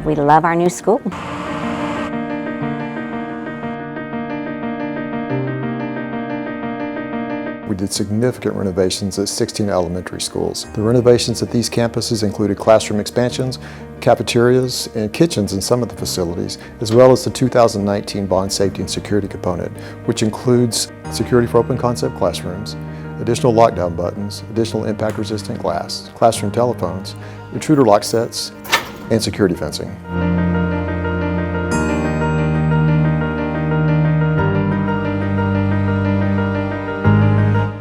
We love our new school. We did significant renovations at 16 elementary schools. The renovations at these campuses included classroom expansions, cafeterias, and kitchens in some of the facilities, as well as the 2019 Bond Safety and Security component, which includes security for open concept classrooms, additional lockdown buttons, additional impact-resistant glass, classroom telephones, intruder lock sets, and security fencing.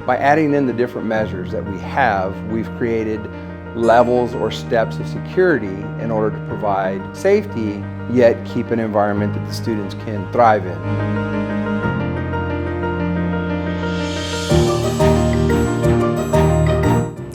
By adding in the different measures that we have, we've created levels or steps of security in order to provide safety, yet keep an environment that the students can thrive in.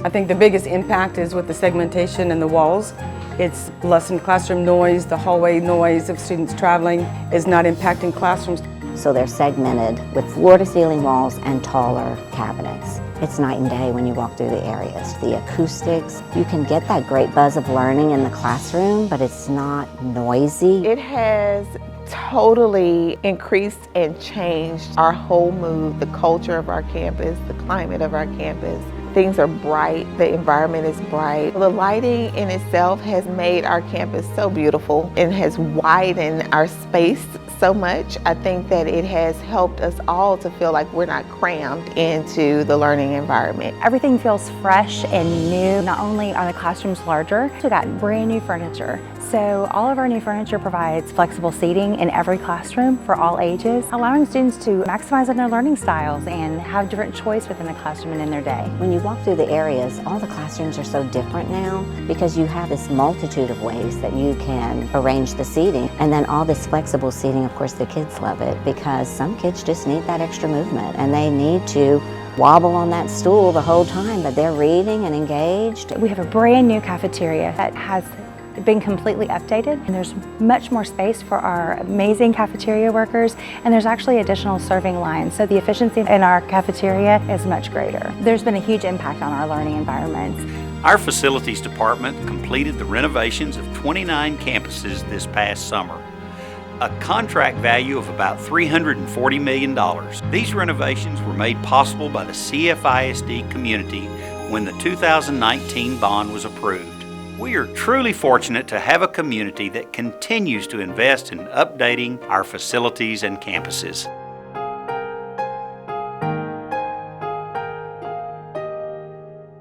I think the biggest impact is with the segmentation in the walls. It's lessened classroom noise, the hallway noise of students traveling is not impacting classrooms. So they're segmented with floor-to-ceiling walls and taller cabinets. It's night and day when you walk through the areas. The acoustics, you can get that great buzz of learning in the classroom, but it's not noisy. It has totally increased and changed our whole mood, the culture of our campus, the climate of our campus. Things are bright, the environment is bright. The lighting in itself has made our campus so beautiful and has widened our space so much. I think that it has helped us all to feel like we're not crammed into the learning environment. Everything feels fresh and new. Not only are the classrooms larger, we got brand new furniture. So all of our new furniture provides flexible seating in every classroom for all ages, allowing students to maximize on their learning styles and have different choice within the classroom and in their day. When you walk through the areas, all the classrooms are so different now because you have this multitude of ways that you can arrange the seating. And then all this flexible seating, of course, the kids love it because some kids just need that extra movement and they need to wobble on that stool the whole time, but they're reading and engaged. We have a brand new cafeteria that has been completely updated, and there's much more space for our amazing cafeteria workers, and there's actually additional serving lines, so the efficiency in our cafeteria is much greater. There's been a huge impact on our learning environments. Our facilities department completed the renovations of 29 campuses this past summer, a contract value of about $340 million. These renovations were made possible by the CFISD community when the 2019 bond was approved. We are truly fortunate to have a community that continues to invest in updating our facilities and campuses.